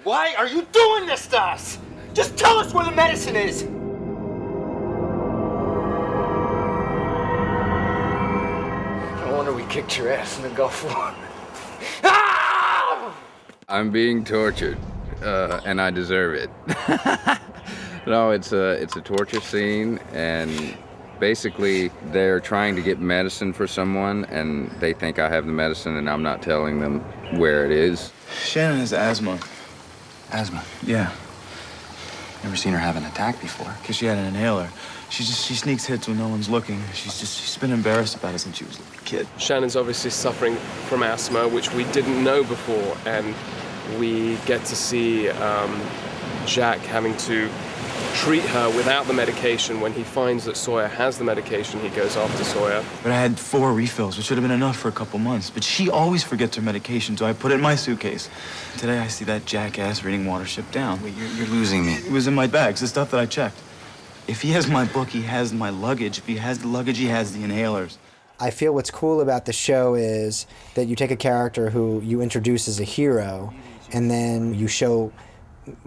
Why are you doing this to us? Just tell us where the medicine is! No wonder we kicked your ass in the Gulf War. Ah! I'm being tortured, and I deserve it. No, it's a torture scene, and basically they're trying to get medicine for someone, and they think I have the medicine, and I'm not telling them where it is. Shannon has asthma. Asthma? Yeah. Never seen her have an attack before. Because she had an inhaler. She sneaks hits when no one's looking. She's been embarrassed about it since she was a little kid. Shannon's obviously suffering from asthma, which we didn't know before, and we get to see Jack having to treat her without the medication. When he finds that Sawyer has the medication, he goes after Sawyer. But I had 4 refills, which should have been enough for a couple months. But she always forgets her medication, so I put it in my suitcase. Today I see that jackass reading Watership Down. Wait, you're losing me. It was in my bags, the stuff that I checked. If he has my book, he has my luggage. If he has the luggage, he has the inhalers. I feel what's cool about the show is that you take a character who you introduce as a hero, and then you show,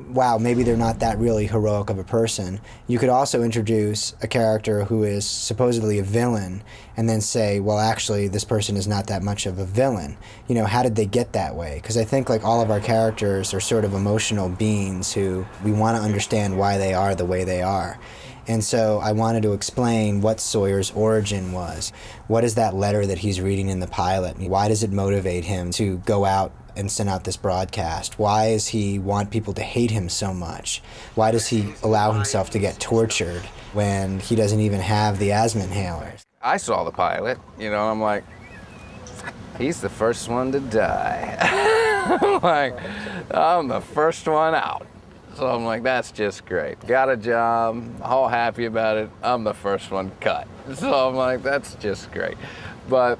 wow, maybe they're not that really heroic of a person. You could also introduce a character who is supposedly a villain and then say, well, actually, this person is not that much of a villain. You know, how did they get that way? Because I think like all of our characters are sort of emotional beings who we want to understand why they are the way they are. And so I wanted to explain what Sawyer's origin was. What is that letter that he's reading in the pilot? Why does it motivate him to go out and send out this broadcast? Why does he want people to hate him so much? Why does he allow himself to get tortured when he doesn't even have the asthma inhalers? I saw the pilot, you know, I'm like, he's the first one to die. I'm the first one out. So I'm like, that's just great. Got a job, all happy about it. I'm the first one cut. So I'm like, that's just great. But,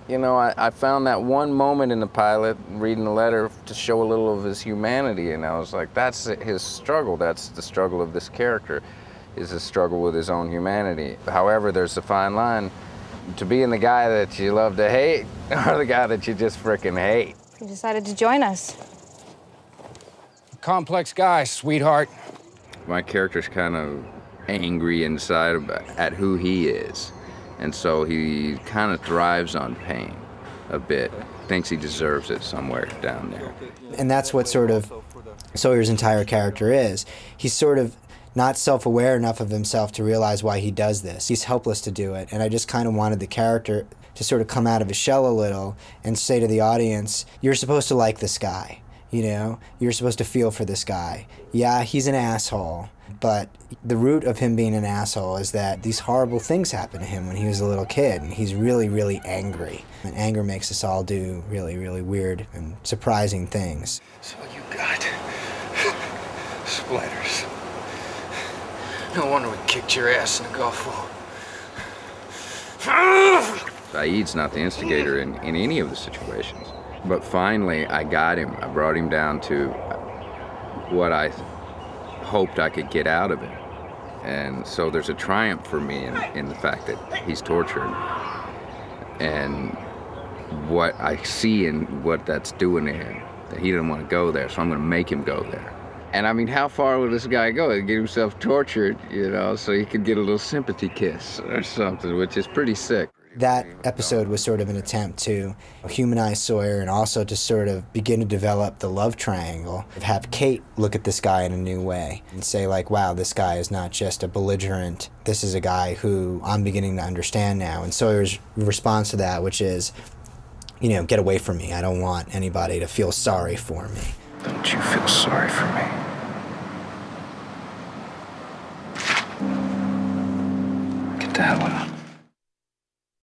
you know, I found that one moment in the pilot, reading the letter, to show a little of his humanity, and I was like, that's his struggle. That's the struggle of this character, is a struggle with his own humanity. However, there's a fine line to being the guy that you love to hate or the guy that you just frickin' hate. You decided to join us. Complex guy, sweetheart. My character's kind of angry inside at who he is. And so he kind of thrives on pain a bit. Thinks he deserves it somewhere down there. And that's what sort of Sawyer's entire character is. He's sort of not self-aware enough of himself to realize why he does this. He's helpless to do it. And I just kind of wanted the character to sort of come out of his shell a little and say to the audience, you're supposed to like this guy. You know, you're supposed to feel for this guy. Yeah, he's an asshole, but the root of him being an asshole is that these horrible things happened to him when he was a little kid, and he's really, really angry. And anger makes us all do really, really weird and surprising things. So you got splinters. No wonder we kicked your ass in the Gulf War. Saeed's not the instigator in any of the situations. But finally, I got him. I brought him down to what I hoped I could get out of him. And so there's a triumph for me in the fact that he's tortured. And what I see and what that's doing to him, that he didn't want to go there, so I'm going to make him go there. And I mean, how far will this guy go? He'll get himself tortured, you know, so he could get a little sympathy kiss or something, which is pretty sick. That episode was sort of an attempt to humanize Sawyer and also to sort of begin to develop the love triangle. Have Kate look at this guy in a new way and say like, wow, this guy is not just a belligerent. This is a guy who I'm beginning to understand now. And Sawyer's response to that, which is, you know, get away from me. I don't want anybody to feel sorry for me. Don't you feel sorry for me? Get the hell out.